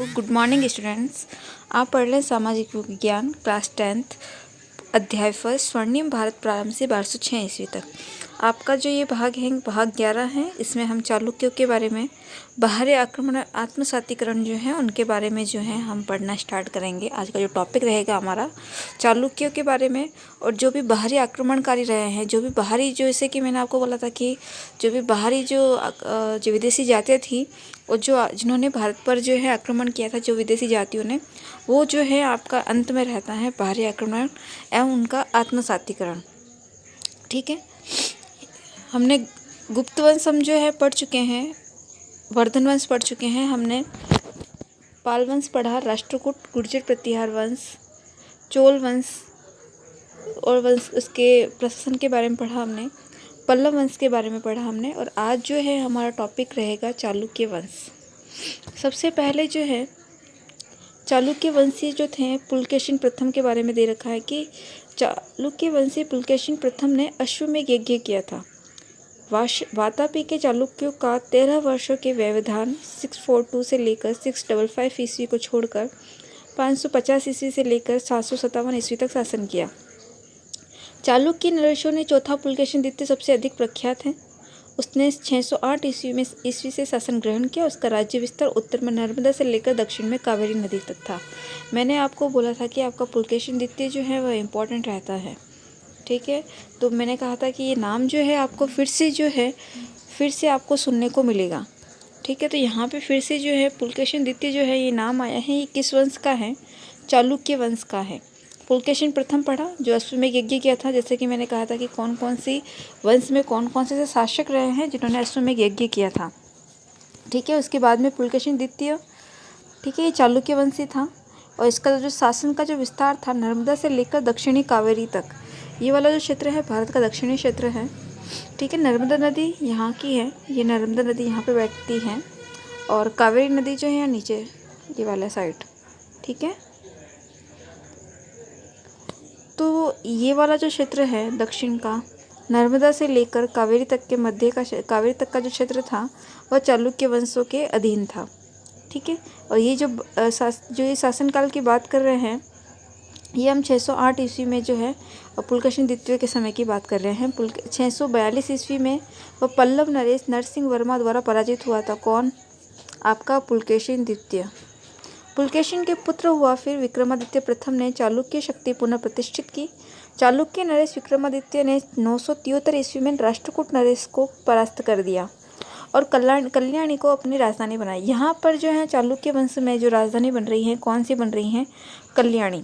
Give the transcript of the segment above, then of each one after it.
Good morning students. आप पढ़ रहे हैं सामाजिक विज्ञान क्लास 10th अध्याय फर्स्ट स्वर्णिम भारत प्रारंभ से 1206 ईस्वी तक। आपका जो ये भाग है भाग 11 है। इसमें हम चालुक्यों के बारे में, बाहरी आक्रमण, आत्मसातीकरण जो है उनके बारे में जो है हम पढ़ना स्टार्ट करेंगे। आज का जो टॉपिक रहेगा हमारा चालुक्यों के बारे में, और जो भी बाहरी आक्रमणकारी रहे हैं, जो भी बाहरी, जो जैसे कि मैंने आपको बोला था कि जो भी बाहरी जो विदेशी जातियाँ थी और जिन्होंने भारत पर जो है आक्रमण किया था, जो विदेशी जातियों ने, वो जो है आपका अंत में रहता है बाहरी आक्रमण एवं उनका आत्मसातीकरण। ठीक है, हमने गुप्त वंश हम जो है पढ़ चुके हैं, वर्धन वंश पढ़ चुके हैं, हमने पाल वंश पढ़ा, राष्ट्रकूट, गुर्जर प्रतिहार वंश, चोल वंश और वंश उसके प्रशासन के बारे में पढ़ा हमने, पल्लव वंश के बारे में पढ़ा हमने। और आज जो है हमारा टॉपिक रहेगा चालुक्य वंश। सबसे पहले जो है चालुक्य वंशी जो थे, पुलकेशिन प्रथम के बारे में दे रखा है कि चालुक्य वंशी पुलकेशिन प्रथम ने अश्वमेध यज्ञ किया था। वातापी के चालुक्यों का 13 वर्षों के व्यवधान 642 से लेकर 655 ईस्वी को छोड़कर 550 ईस्वी से लेकर 757 ईस्वी तक शासन किया। चालुक्य नरेशों ने चौथा पुलकेशिन द्वितीय सबसे अधिक प्रख्यात है। उसने 608 ईस्वी से शासन ग्रहण किया। उसका राज्य विस्तार उत्तर में नर्मदा से लेकर दक्षिण में कावेरी नदी तक था। मैंने आपको बोला था कि आपका पुलकेशिन द्वितीय जो है वह इम्पोर्टेंट रहता है। ठीक है, तो मैंने कहा था कि ये नाम जो है आपको फिर से आपको सुनने को मिलेगा। ठीक है, तो यहाँ पे फिर से जो है पुलकेशिन द्वितीय जो है ये नाम आया है, ये किस वंश का है? चालुक्य वंश का है। पुलकेशिन प्रथम पढ़ा जो अश्वमेध यज्ञ किया था। जैसे कि मैंने कहा था कि कौन कौन सी वंश में कौन कौन से शासक रहे हैं जिन्होंने अश्वमेध यज्ञ किया था। ठीक है, उसके बाद में पुलकेशिन द्वितीय, ठीक है, ये चालुक्य वंशी था। और इसका जो शासन का जो विस्तार था नर्मदा से लेकर दक्षिणी कावेरी तक, ये वाला जो क्षेत्र है भारत का दक्षिणी क्षेत्र है। ठीक है, नर्मदा नदी यहाँ की है, ये नर्मदा नदी यहाँ पे बैठती है, और कावेरी नदी जो है यहाँ नीचे ये वाला साइड। ठीक है, तो ये वाला जो क्षेत्र है दक्षिण का, नर्मदा से लेकर कावेरी तक के मध्य का, कावेरी तक का जो क्षेत्र था वह चालुक्य वंशों के अधीन था। ठीक है, और ये जो ये शासनकाल की बात कर रहे हैं, ये हम 608 ईस्वी में जो है पुलकेशिन द्वितीय के समय की बात कर रहे हैं। 642 ईस्वी में वह पल्लव नरेश नरसिंह वर्मा द्वारा पराजित हुआ था। कौन? आपका पुलकेशिन द्वितीय। पुलकेशिन के पुत्र हुआ फिर विक्रमादित्य प्रथम ने चालुक्य शक्ति पुनः प्रतिष्ठित की। चालुक्य नरेश विक्रमादित्य ने 973 ईस्वी में राष्ट्रकूट नरेश को परास्त कर दिया और कल्याणी को अपनी राजधानी बनाई। यहाँ पर जो है चालुक्य वंश में जो राजधानी बन रही है, कौन सी बन रही है? कल्याणी।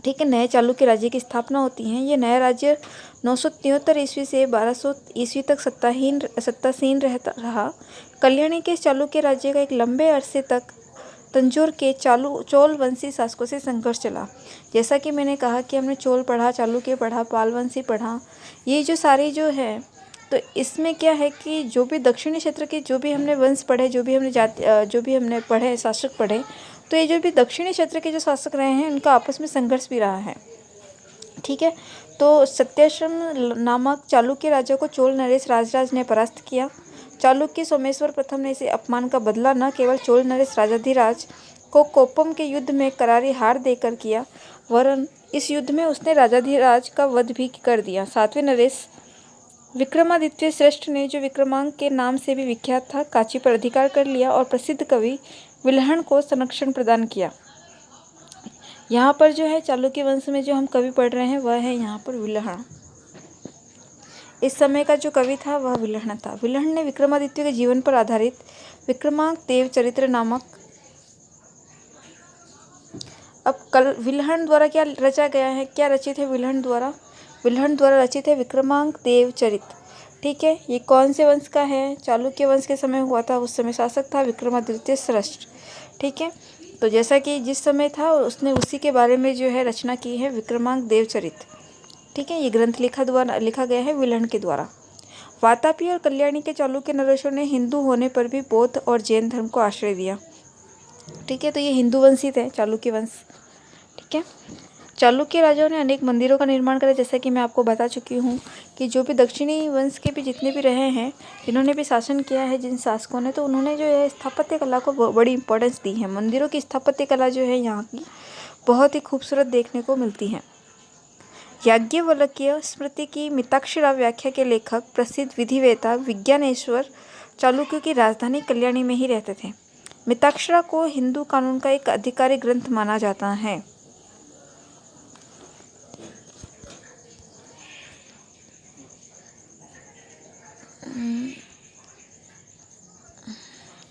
ठीक है, नए चालुक्य राज्य की स्थापना होती है। ये नया राज्य 973 ईस्वी से 1200 ईस्वी तक सत्तासीन रहा। कल्याणी के चालुक्य राज्य का एक लंबे अरसे तक तंजौर के चोल वंशी शासकों से संघर्ष चला। जैसा कि मैंने कहा कि हमने चोल पढ़ा, चालुक्य पढ़ा, पाल वंशी पढ़ा, ये जो सारे जो है, तो इसमें क्या है कि जो भी दक्षिणी क्षेत्र के जो भी हमने वंश पढ़े, जो भी हमने पढ़े, शासक पढ़े, तो ये जो भी दक्षिणी क्षेत्र के जो शासक रहे हैं उनका आपस में संघर्ष भी रहा है। ठीक है, तो सत्याश्रम नामक चालुक्य राजा को चोल नरेश राजराज ने परास्त किया। चालुक्य सोमेश्वर प्रथम ने इसे अपमान का बदला न केवल चोल नरेश राजाधिराज को कोप्पम के युद्ध में करारी हार देकर किया, वरन इस युद्ध में उसने राजाधिराज का वध भी कर दिया। सातवें नरेश विक्रमादित्य श्रेष्ठ ने, जो विक्रमांक के नाम से भी विख्यात था, कांची पर अधिकार कर लिया और प्रसिद्ध कवि विल्हण को संरक्षण प्रदान किया। यहाँ पर जो है चालुक्य वंश में जो हम कवि पढ़ रहे हैं वह है यहाँ पर विल्हण। इस समय का जो कवि था वह विल्हण था। विल्हण ने विक्रमादित्य के जीवन पर आधारित विक्रमांक देव चरित्र नामक, अब विल्हण द्वारा क्या रचा गया है, क्या रचित है विल्हण द्वारा? विल्हण द्वारा रचित है विक्रमांक देव चरित्र। ठीक है, ये कौन से वंश का है? चालुक्य वंश के समय हुआ था। उस समय शासक था विक्रमादित्य श्रेष्ठ। ठीक है, तो जैसा कि जिस समय था उसने उसी के बारे में जो है रचना की है, विक्रमांक देवचरित। ठीक है, ये ग्रंथ लिखा गया है विल्हण के द्वारा। वातापी और कल्याणी के चालुक्य नरेशों ने हिंदू होने पर भी बौद्ध और जैन धर्म को आश्रय दिया। ठीक है, तो ये हिंदू वंशी थे, चालुक्य वंश। ठीक है, चालुक्य राजाओं ने अनेक मंदिरों का निर्माण करा, जैसा कि मैं आपको बता चुकी हूँ कि जो भी दक्षिणी वंश के भी जितने भी रहे हैं, जिन्होंने भी शासन किया है, जिन शासकों ने, तो उन्होंने जो है स्थापत्य कला को बड़ी इंपॉर्टेंस दी है। मंदिरों की स्थापत्य कला जो है यहाँ की बहुत ही खूबसूरत देखने को मिलती है। याज्ञवल्क्य स्मृति की मिताक्षरा व्याख्या के लेखक प्रसिद्ध विधिवेता विज्ञानेश्वर चालुक्य की राजधानी कल्याणी में ही रहते थे। मिताक्षरा को हिंदू कानून का एक आधिकारिक ग्रंथ माना जाता है।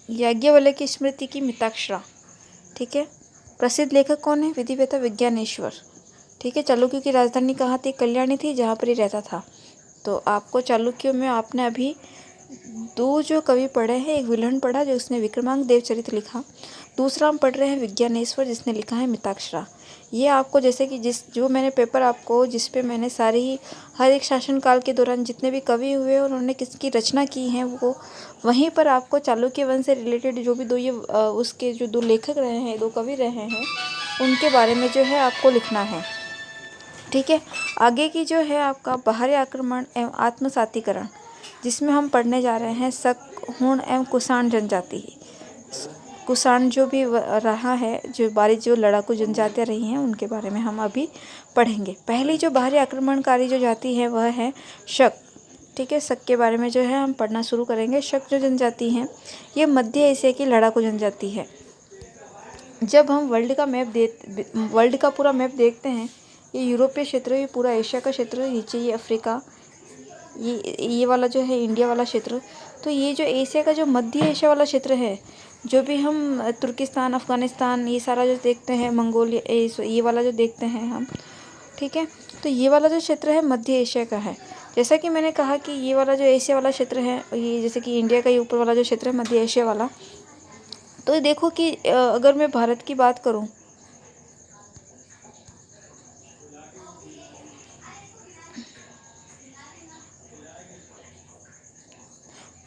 याज्ञवल्क्य की स्मृति की मिताक्षरा, ठीक है। प्रसिद्ध लेखक कौन है? विधिवेता विज्ञानेश्वर, ठीक है। चालुक्य की राजधानी कहाँ थी? कल्याणी थी, जहाँ पर ही रहता था। तो आपको चालुक्यों में आपने अभी दो जो कवि पढ़े हैं, एक विल्हण पढ़ा जो उसने विक्रमांक देवचरित लिखा, दूसरा हम पढ़ रहे हैं विज्ञानेश्वर जिसने लिखा है मिताक्षरा। ये आपको जैसे कि जो मैंने पेपर आपको जिस पे मैंने सारी ही हर एक शासनकाल के दौरान जितने भी कवि हुए उन्होंने किसकी रचना की है, वो वहीं पर आपको चालुक्य वंश से रिलेटेड जो भी दो ये उसके जो दो लेखक रहे हैं, दो कवि रहे हैं, उनके बारे में जो है आपको लिखना है, ठीक है। आगे की जो है आपका बाहरी आक्रमण एवं आत्मसातीकरण, जिसमें हम पढ़ने जा रहे हैं शक, हूण एवं कुषाण जनजाति। कुषाण जो भी रहा है, जो जो लड़ाकू जनजातियाँ रही हैं, उनके बारे में हम अभी पढ़ेंगे। पहली जो बाहरी आक्रमणकारी जो जाति है वह है शक, ठीक है। शक के बारे में जो है हम पढ़ना शुरू करेंगे। शक जो जनजाति है ये मध्य एशिया की लड़ाकू जनजाति है। जब हम वर्ल्ड का पूरा मैप देखते हैं, ये यूरोपीय क्षेत्र, ये पूरा एशिया का क्षेत्र, नीचे ये अफ्रीका, ये वाला जो है इंडिया वाला क्षेत्र। तो ये जो एशिया का जो मध्य एशिया वाला क्षेत्र है, जो भी हम तुर्किस्तान, अफ़गानिस्तान, ये सारा जो देखते हैं, मंगोलिया, ये वाला जो देखते हैं हम, ठीक है। तो ये वाला जो क्षेत्र है मध्य एशिया का है। जैसा कि मैंने कहा कि ये वाला जो एशिया वाला क्षेत्र है, ये जैसे कि इंडिया का ये ऊपर वाला जो क्षेत्र है मध्य एशिया वाला, तो देखो कि अगर मैं भारत की बात करूं,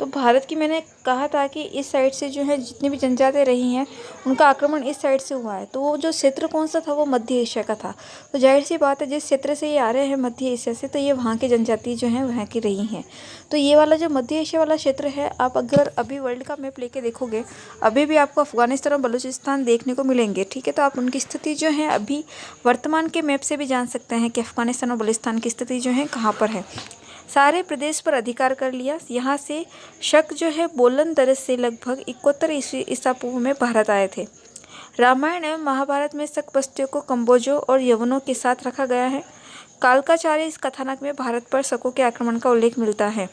तो भारत की मैंने कहा था कि इस साइड से जो है जितनी भी जनजातियाँ रही हैं उनका आक्रमण इस साइड से हुआ है। तो वो जो क्षेत्र कौन सा था? वो मध्य एशिया का था। तो जाहिर सी बात है जिस क्षेत्र से ये आ रहे हैं मध्य एशिया से, तो ये वहाँ की जनजाति जो हैं वहाँ की रही हैं। तो ये वाला जो मध्य एशिया वाला क्षेत्र है, आप अगर अभी वर्ल्ड का मैप लेके देखोगे, अभी भी आपको अफगानिस्तान और बलूचिस्तान देखने को मिलेंगे, ठीक है। तो आप उनकी स्थिति जो है अभी वर्तमान के मैप से भी जान सकते हैं कि अफगानिस्तान और बलूचिस्तान की स्थिति जो है कहाँ पर है। सारे प्रदेश पर अधिकार कर लिया। यहाँ से शक जो है बोलन दरस से लगभग 71 ईसा पूर्व में भारत आए थे। रामायण एवं महाभारत में शक बस्तियों को कम्बोजों और यवनों के साथ रखा गया है। कालकाचार्य इस कथानक में भारत पर शकों के आक्रमण का उल्लेख मिलता है।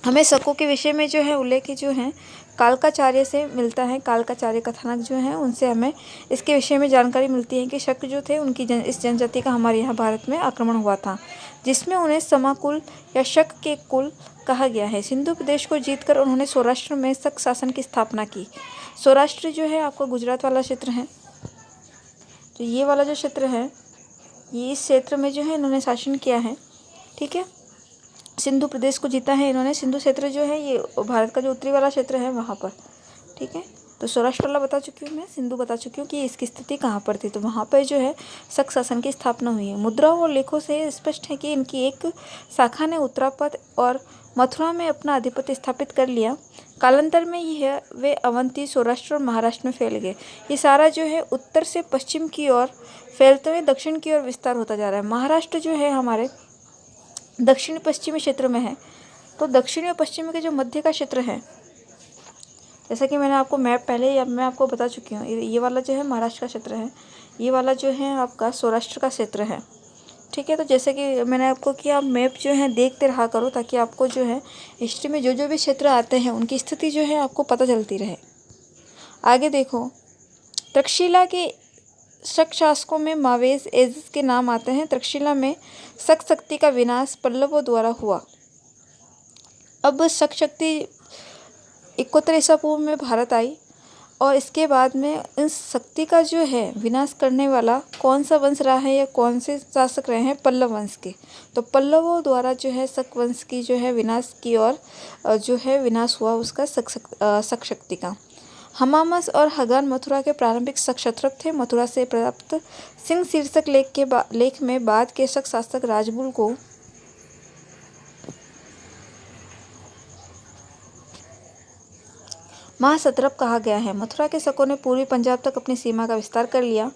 हमें शकों के विषय में जो है उल्लेख जो है कालकाचार्य से मिलता है। कालकाचार्य कथानक जो है उनसे हमें इसके विषय में जानकारी मिलती है कि शक जो थे उनकी इस जनजाति का हमारे यहाँ भारत में आक्रमण हुआ था, जिसमें उन्हें समाकुल या शक के कुल कहा गया है। सिंधु प्रदेश को जीतकर उन्होंने सौराष्ट्र में शक शासन की स्थापना की। सौराष्ट्र जो है आपका गुजरात वाला क्षेत्र है। तो ये वाला जो क्षेत्र है, ये इस क्षेत्र में जो है इन्होंने शासन किया है, ठीक है। सिंधु प्रदेश को जीता है इन्होंने। सिंधु क्षेत्र जो है ये भारत का जो उत्तरी वाला क्षेत्र है वहाँ पर, ठीक है। तो सौराष्ट्र वाला बता चुकी हूँ मैं, सिंधु बता चुकी हूँ कि इसकी स्थिति कहाँ पर थी। तो वहाँ पर जो है शक शासन की स्थापना हुई है। मुद्राओं और लेखों से स्पष्ट है कि इनकी एक शाखा ने उत्तरापद और मथुरा में अपना आधिपत्य स्थापित कर लिया। कालांतर में यह वे अवंती, सौराष्ट्र और महाराष्ट्र में फैल गए। ये सारा जो है उत्तर से पश्चिम की ओर फैलते हुए दक्षिण की ओर विस्तार होता जा रहा है। महाराष्ट्र जो है हमारे दक्षिण पश्चिमी क्षेत्र में है। तो दक्षिणी और पश्चिमी के जो मध्य का क्षेत्र है, जैसा कि मैंने आपको मैप पहले या मैं आपको बता चुकी हूँ, ये वाला जो है महाराष्ट्र का क्षेत्र है, ये वाला जो है आपका सौराष्ट्र का क्षेत्र है, ठीक है। तो जैसे कि मैंने आपको कि आप मैप जो है देखते रहा करो, ताकि आपको जो है हिस्ट्री में जो भी क्षेत्र आते हैं उनकी स्थिति जो है आपको पता चलती रहे। आगे देखो, तक्षशिला के शक शासकों में मावेज एजिस के नाम आते हैं। तक्षशिला में शक शक्ति का विनाश पल्लवों द्वारा हुआ। अब शक शक्ति 71 ईसा पूर्व में भारत आई और इसके बाद में इस शक्ति का जो है विनाश करने वाला कौन सा वंश रहा है या कौन से शासक रहे हैं? पल्लव वंश के। तो पल्लवों द्वारा जो है शक वंश की जो है विनाश की और जो है विनाश हुआ उसका शक शक्ति का। हमामस और हगान मथुरा के प्रारंभिक क्षत्रप थे। मथुरा से प्राप्त सिंह शीर्षक लेख में बाद के शक शासक राजबुल को महासत्रप कहा गया है। मथुरा के शकों ने पूर्वी पंजाब तक अपनी सीमा का विस्तार कर लिया।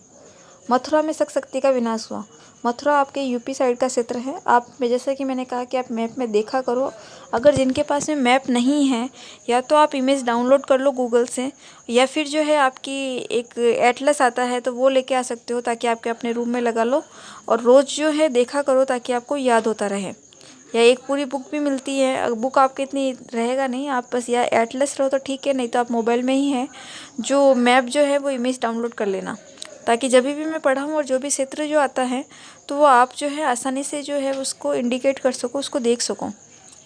मथुरा में शक शक्ति का विनाश हुआ। मथुरा आपके यूपी साइड का क्षेत्र है। आप जैसा कि मैंने कहा कि आप मैप में देखा करो। अगर जिनके पास में मैप नहीं है, या तो आप इमेज डाउनलोड कर लो गूगल से, या फिर जो है आपकी एक एटलस आता है तो वो लेके आ सकते हो, ताकि आपके अपने रूम में लगा लो और रोज़ जो है देखा करो, ताकि आपको याद होता रहे। या एक पूरी बुक भी मिलती है, बुक आपके इतनी रहेगा नहीं, आप बस या एटलस रहो तो ठीक है, नहीं तो आप मोबाइल में ही है जो मैप जो है वो इमेज डाउनलोड कर लेना, ताकि जब भी मैं पढ़ाऊँ और जो भी क्षेत्र जो आता है तो वो आप जो है आसानी से जो है उसको इंडिकेट कर सको, उसको देख सको।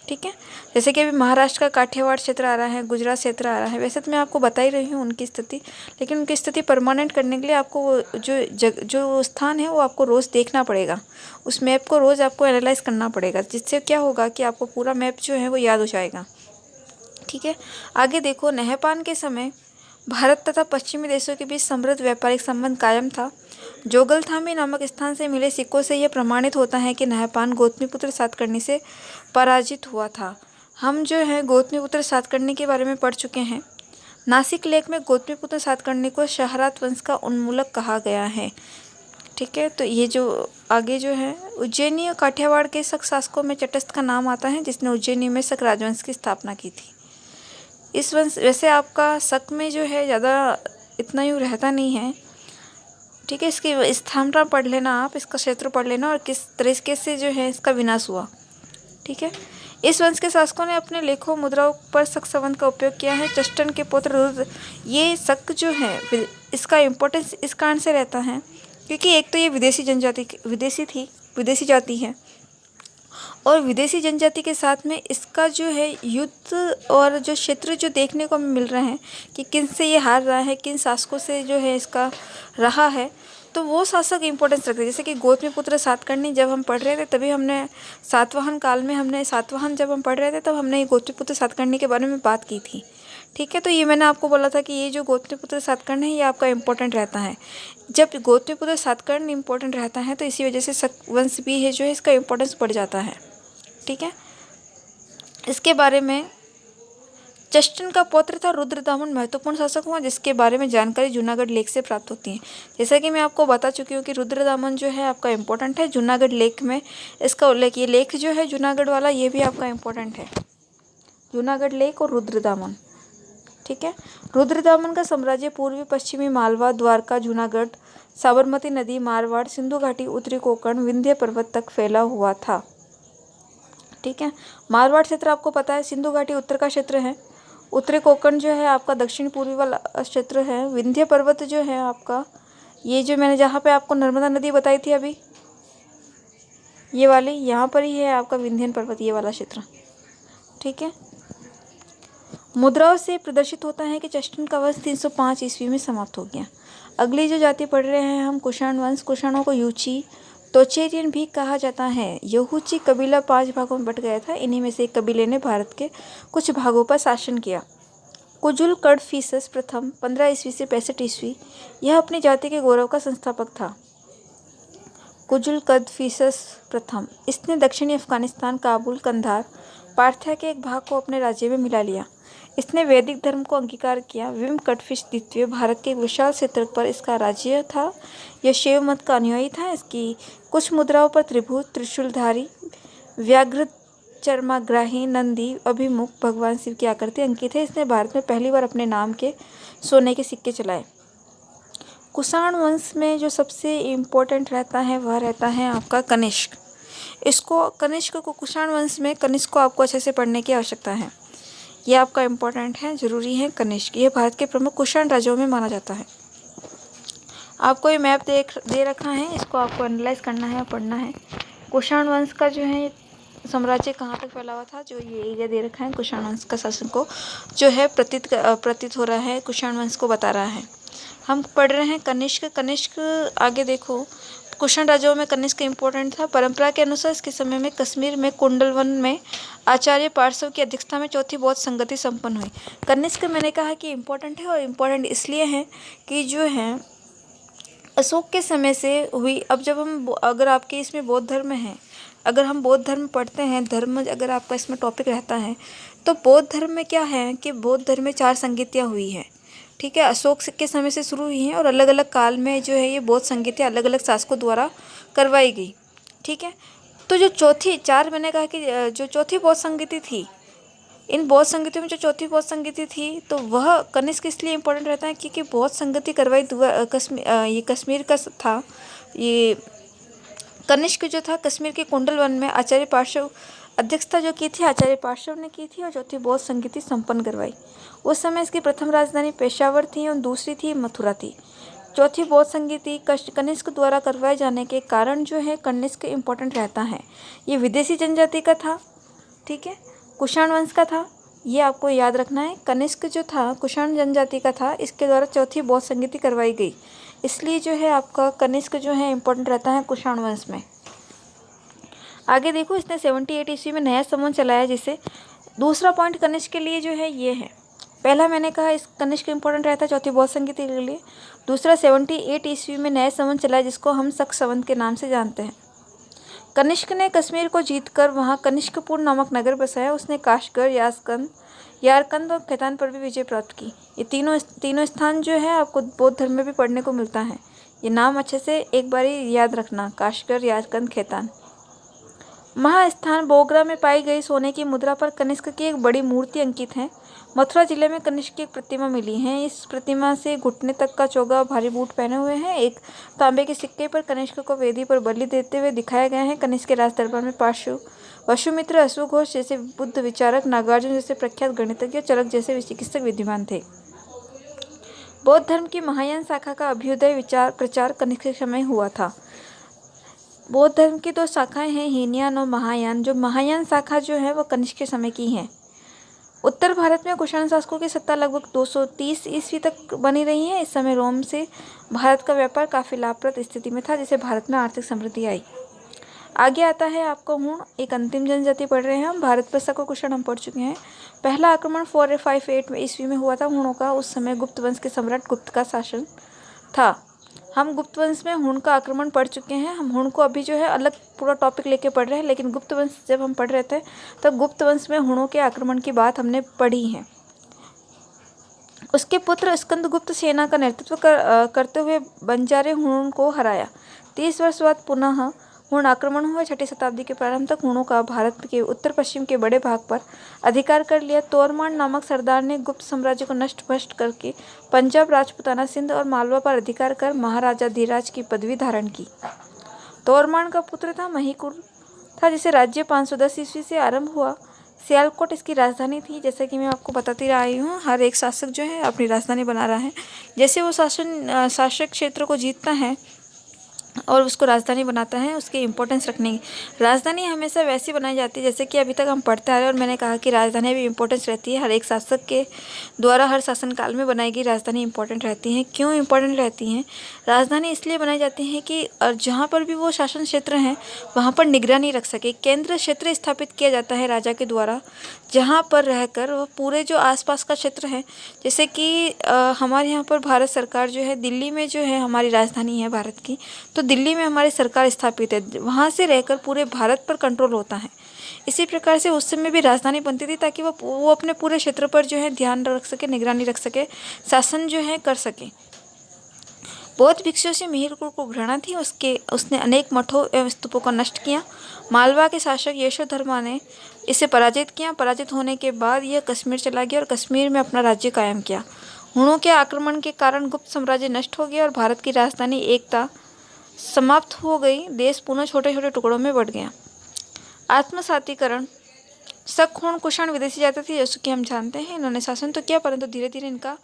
ठीक है, जैसे कि अभी महाराष्ट्र का काठियावाड़ क्षेत्र आ रहा है, गुजरात क्षेत्र आ रहा है। वैसे तो मैं आपको बता ही रही हूँ उनकी स्थिति, लेकिन उनकी स्थिति परमानेंट करने के लिए आपको वो जो स्थान है वो आपको रोज़ देखना पड़ेगा। उस मैप को रोज़ आपको एनालाइज करना पड़ेगा, जिससे क्या होगा कि आपको पूरा मैप जो है वो याद हो जाएगा। ठीक है, आगे देखो। नहपान के समय भारत तथा पश्चिमी देशों के बीच समृद्ध व्यापारिक संबंध कायम था। जोगलथामी नामक स्थान से मिले सिक्कों से यह प्रमाणित होता है कि नहपान गौतमीपुत्र सातकर्णी से पराजित हुआ था। हम जो है गौतमीपुत्र सातकर्णी के बारे में पढ़ चुके हैं। नासिक लेख में गौतमीपुत्र सातकर्णी को शहरात वंश का उन्मूलक कहा गया है। ठीक है, तो ये जो आगे जो है उज्जैनी और काठियावाड़ के शक शासकों में चटस्थ का नाम आता है, जिसने उज्जैनी में शक राजवंश की स्थापना की थी। इस वंश वैसे आपका शक में जो है ज़्यादा इतना यूँ रहता नहीं है। ठीक है, इसकी स्थापना पढ़ लेना आप, इसका क्षेत्र पढ़ लेना और किस तरीके से जो है इसका विनाश हुआ। ठीक है, इस वंश के शासकों ने अपने लेखों मुद्राओं पर शक संबंध का उपयोग किया है। चष्टन के पुत्र रुद्र, ये शक जो है इसका इम्पोर्टेंस इस कारण से रहता है क्योंकि एक तो ये विदेशी जाति है, और विदेशी जनजाति के साथ में इसका जो है युद्ध और जो क्षेत्र जो देखने को मिल रहे हैं कि किन से ये हार रहा है, किन शासकों से जो है इसका रहा है, तो वो शासक इंपॉर्टेंस रखते हैं। जैसे कि गौतमीपुत्र सातकर्णी जब हम पढ़ रहे थे तभी हमने सातवाहन जब हम पढ़ रहे थे तब हमने गौतमीपुत्र सातकर्णी के बारे में बात की थी। ठीक है, तो ये मैंने आपको बोला था कि ये जो गौतमीपुत्र सातकर्णी है ये आपका इम्पोर्टेंट रहता है। जब गौतमीपुत्र सातकर्णी इम्पोर्टेंट रहता है तो इसी वजह से शक वंश भी है जो है इसका इम्पोर्टेंस बढ़ जाता है। ठीक है, इसके बारे में चष्टन का पौत्र था रुद्रदामन महत्वपूर्ण शासक हुआ, जिसके बारे में जानकारी जूनागढ़ लेख से प्राप्त होती है। जैसा कि मैं आपको बता चुकी हूँ कि रुद्रदामन जो है आपका इम्पोर्टेंट है। जूनागढ़ लेख में इसका उल्लेख, ये लेख जो है जूनागढ़ वाला ये भी आपका इम्पोर्टेंट है, जूनागढ़ लेख और रुद्रदामन। ठीक है, रुद्रदामन का साम्राज्य पूर्वी पश्चिमी मालवा, द्वारका, जूनागढ़, साबरमती नदी, मारवाड़, सिंधु घाटी, उत्तरी कोंकण, विंध्य पर्वत तक फैला हुआ था। ठीक है, मारवाड़ क्षेत्र आपको पता है, सिंधु घाटी उत्तर का क्षेत्र है, उत्तरी कोंकण जो है आपका दक्षिण पूर्वी वाला क्षेत्र है, विंध्य पर्वत जो है आपका, ये जो मैंने जहाँ पे आपको नर्मदा नदी बताई थी अभी, ये वाली यहाँ पर ही है आपका विंध्यन पर्वत, ये वाला क्षेत्र। ठीक है, मुद्राओं से प्रदर्शित होता है कि चष्टन का वंश 305 ईस्वी में समाप्त हो गया। अगली जो जाति पढ़ रहे हैं हम कुषाण वंश। कुषाणों को यूची तोचेरियन भी कहा जाता है। यहूची कबीला 5 भागों में बट गया था। इन्हीं में से एक कबीले ने भारत के कुछ भागों पर शासन किया। कुजुल कडफिसस प्रथम 15 ईस्वी से 65 ईस्वी, यह अपनी जाति के गौरव का संस्थापक था। कुजुल कडफिसस प्रथम, इसने दक्षिणी अफगानिस्तान, काबुल, कंधार, पार्थिया के एक भाग को अपने राज्य में मिला लिया। इसने वैदिक धर्म को अंगीकार किया। विम कडफिस द्वितीय भारत के एक विशाल क्षेत्र पर इसका राज्य था। यह शैव मत का अनुयायी था। इसकी कुछ मुद्राओं पर त्रिभुज, त्रिशूलधारी, व्याघ्र चर्माग्राही, नंदी, अभिमुख भगवान शिव की आकृति अंकित है। इसने भारत में पहली बार अपने नाम के सोने के सिक्के चलाए। कुषाण वंश में जो सबसे इम्पोर्टेंट रहता है वह रहता है आपका कनिष्क। कनिष्क को कुषाण वंश में कनिष्क को आपको अच्छे से पढ़ने की आवश्यकता है। ये आपका इम्पोर्टेंट है, जरूरी है। कनिष्क ये भारत के प्रमुख कुषाण राज्यों में माना जाता है। आपको ये मैप दे रखा है, इसको आपको एनालाइज करना है और पढ़ना है। कुषाण वंश का जो है साम्राज्य कहाँ तक फैला हुआ था, जो ये एरिया दे रखा है कुषाण वंश का शासन को जो है प्रतीत हो रहा है, कुषाण वंश को बता रहा है। हम पढ़ रहे हैं कनिष्क। आगे देखो, कुषाण राजाओं में कनिष्क इम्पोर्टेंट था। परंपरा के अनुसार इसके समय में कश्मीर में कुंडलवन में आचार्य पार्श्व की अध्यक्षता में चौथी बौद्ध संगति संपन्न हुई। कनिष्क मैंने कहा कि इम्पोर्टेंट है, और इम्पोर्टेंट इसलिए है कि जो है अशोक के समय से हुई। अब जब हम अगर आपके इसमें बौद्ध धर्म है, अगर हम बौद्ध धर्म पढ़ते हैं, धर्म अगर आपका इसमें टॉपिक रहता है, तो बौद्ध धर्म में क्या है कि बौद्ध धर्म में 4 संगतियाँ हुई हैं। ठीक है, अशोक के समय से शुरू हुई हैं और अलग अलग काल में जो है ये बौद्ध संगतियाँ अलग अलग शासकों द्वारा करवाई गई। ठीक है, तो जो चौथी 4 मैंने कहा कि जो चौथी बौद्ध संगति थी, इन बौद्ध संगतियों में जो चौथी बौद्ध संगति थी, तो वह कनिष्क इसलिए इम्पोर्टेंट रहता है क्योंकि बौद्ध संगति करवाई ये कश्मीर का था। ये कनिष्क जो था कश्मीर के कुंडलवन में आचार्य पार्श्व अध्यक्षता जो की थी आचार्य पार्श्व ने की थी, और चौथी बौद्ध संगति संपन्न करवाई। उस समय इसकी प्रथम राजधानी पेशावर थी और दूसरी थी मथुरा थी। चौथी बौद्ध संगति कनिष्क द्वारा करवाए जाने के कारण जो है कनिष्क इम्पोर्टेंट रहता है। ये विदेशी जनजाति का था। ठीक है, कुषाण वंश का था, ये आपको याद रखना है। कनिष्क जो था कुषाण जनजाति का था, इसके द्वारा चौथी बौद्ध संगति करवाई गई, इसलिए जो है आपका कनिष्क जो है इम्पोर्टेंट रहता है कुषाण वंश में। आगे देखो, इसने 78 ईस्वी में नया संवत चलाया, जिसे दूसरा पॉइंट कनिष्क के लिए जो है ये है। पहला मैंने कहा इस कनिष्क इम्पोर्टेंट रहता है चौथी बौद्ध संगति के लिए। दूसरा 78 ईस्वी में नया संवत चलाया, जिसको हम शक संवत के नाम से जानते हैं। कनिष्क ने कश्मीर को जीतकर वहां कनिष्कपुर नामक नगर बसाया। उसने काशगर, यारकंद और खैतान पर भी विजय प्राप्त की। ये तीनों स्थान जो है आपको बौद्ध धर्म में भी पढ़ने को मिलता है। ये नाम अच्छे से एक बारी याद रखना, काशगर, यारकंद, खैतान। महास्थान बोगरा में पाई गई सोने की मुद्रा पर कनिष्क की एक बड़ी मूर्ति अंकित है। मथुरा जिले में कनिष्क की एक प्रतिमा मिली है। इस प्रतिमा से घुटने तक का चोगा भारी बूट पहने हुए हैं। एक तांबे के सिक्के पर कनिष्क को वेदी पर बलि देते हुए दिखाया गया है। कनिष्क के राज दरबार में वसुमित्र, अश्वघोष जैसे बुद्ध विचारक, नागार्जुन जैसे प्रख्यात गणितज्ञ, चरक जैसे चिकित्सक विद्यमान थे। बौद्ध धर्म की महायान शाखा का अभ्युदय प्रचार कनिष्क के समय हुआ था। बौद्ध धर्म की 2 शाखाएं हैं, हीनयान और महायान। जो महायान शाखा जो है वो कनिष्क के समय की है। उत्तर भारत में कुषाण शासकों की सत्ता लगभग 230 ईस्वी तक बनी रही है। इस समय रोम से भारत का व्यापार काफ़ी लाभप्रद स्थिति में था, जिससे भारत में आर्थिक समृद्धि आई। आगे आता है आपको हुण, एक अंतिम जनजाति पढ़ रहे हैं हम। भारत पर शक और कुषाण हम पढ़ चुके हैं। पहला आक्रमण 458 ईस्वी में हुआ था हुणों का। उस समय गुप्त वंश के सम्राट गुप्त का शासन था। हम गुप्त वंश में हुण का आक्रमण पढ़ चुके हैं। हम हुण को अभी जो है अलग पूरा टॉपिक लेके पढ़ रहे हैं, लेकिन गुप्त वंश जब हम पढ़ रहे थे तब गुप्त वंश में हुणों के आक्रमण की बात हमने पढ़ी है। उसके पुत्र स्कंदगुप्त सेना का नेतृत्व करते हुए बंजारे हुण को हराया। 30 वर्ष बाद पुनः हुण आक्रमण हुआ। 6ठी शताब्दी के प्रारंभ तक हुणों का भारत के उत्तर पश्चिम के बड़े भाग पर अधिकार कर लिया। तोरमान नामक सरदार ने गुप्त साम्राज्य को नष्ट भ्रष्ट करके पंजाब, राजपूताना, सिंध और मालवा पर अधिकार कर महाराजाधिराज की पदवी धारण की। तोरमान का पुत्र था महिकुर था, जिसे राज्य 510 ईस्वी से आरंभ हुआ। सियालकोट इसकी राजधानी थी। जैसे कि मैं आपको बताती रही हूँ, हर एक शासक जो है अपनी राजधानी बना रहा है। जैसे वो शासक क्षेत्र को जीतता है और उसको राजधानी बनाता है, उसकी इम्पोर्टेंस रखने की। राजधानी हमेशा वैसी बनाई जाती है जैसे कि अभी तक हम पढ़ते आ रहे हैं, और मैंने कहा कि राजधानी भी इम्पोर्टेंस रहती है। हर एक शासक के द्वारा हर शासनकाल में बनाई गई राजधानी इम्पोर्टेंट रहती हैं। क्यों इम्पोर्टेंट रहती हैं? राजधानी इसलिए बनाई जाती है कि जहाँ पर भी वो शासन क्षेत्र हैं वहाँ पर निगरानी रख सके। केंद्र क्षेत्र स्थापित किया जाता है राजा के द्वारा, जहाँ पर रहकर वह पूरे जो आसपास का क्षेत्र है, जैसे कि हमारे यहाँ पर भारत सरकार जो है दिल्ली में जो है हमारी राजधानी है भारत की, तो दिल्ली में हमारी सरकार स्थापित है। वहाँ से रहकर पूरे भारत पर कंट्रोल होता है। इसी प्रकार से उस समय भी राजधानी बनती थी ताकि वो अपने पूरे क्षेत्र पर जो है ध्यान रख सके, निगरानी रख सके, शासन जो है कर सके। बौद्ध भिक्षुओं से मिहिरपुर को घृणा थी। उसने अनेक मठों एवं स्तूपों को नष्ट किया। मालवा के शासक यशोधर्मा ने इसे पराजित किया। पराजित होने के बाद यह कश्मीर चला गया और कश्मीर में अपना राज्य कायम किया। हुणों के आक्रमण के कारण गुप्त साम्राज्य नष्ट हो गया और भारत की राजधानी एकता समाप्त हो गई। देश पुनः छोटे छोटे टुकड़ों में बंट गया। आत्मसातीकरण। शक, हुण, कुषाण विदेशी जाति थी, जैसे कि हम जानते हैं। इन्होंने शासन तो किया, परंतु धीरे धीरे इनका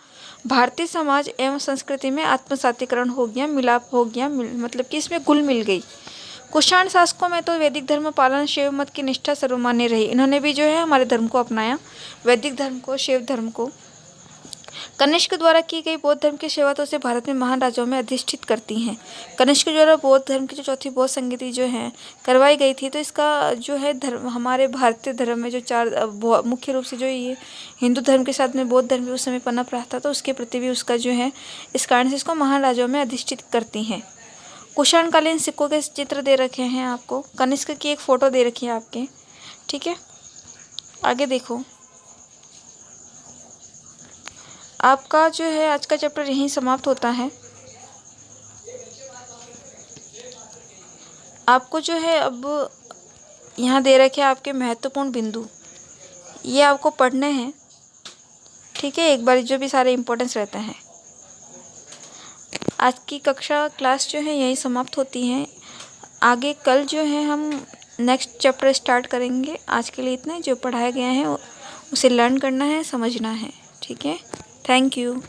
भारतीय समाज एवं संस्कृति में आत्मसातीकरण हो गया, मिलाप हो गया, मतलब कि इसमें घुल मिल गई। कुषाण शासकों में तो वैदिक धर्म पालन, शैव मत की निष्ठा सर्वमान्य रही। इन्होंने भी जो है हमारे धर्म को अपनाया, वैदिक धर्म को, शैव धर्म को। कनिष्क द्वारा की गई बौद्ध धर्म की सेवा तो उसे भारत में महान राजाओं में अधिष्ठित करती हैं। कनिष्क द्वारा बौद्ध धर्म की जो चौथी बौद्ध संगति जो है करवाई गई थी, तो इसका जो है धर्म हमारे भारतीय धर्म में जो चार मुख्य रूप से जो ये हिंदू धर्म के साथ में बौद्ध धर्म भी उस समय पनप रहा था, तो उसके प्रति भी उसका जो है इस कारण से इसको महान राजाओं में अधिष्ठित करती हैं। कुषाणकालीन सिक्कों के चित्र दे रखे हैं आपको, कनिष्क की एक फ़ोटो दे रखी है आपके, ठीक है। आगे देखो, आपका जो है आज का चैप्टर यहीं समाप्त होता है। आपको जो है अब यहाँ दे रखे हैं आपके महत्वपूर्ण बिंदु, ये आपको पढ़ने हैं, ठीक है। एक बार जो भी सारे इम्पोर्टेंस रहते हैं। आज की कक्षा क्लास जो है यहीं समाप्त होती है। आगे कल जो है हम नेक्स्ट चैप्टर स्टार्ट करेंगे। आज के लिए इतना ही, जो पढ़ाया गया है उसे लर्न करना है, समझना है, ठीक है। Thank you.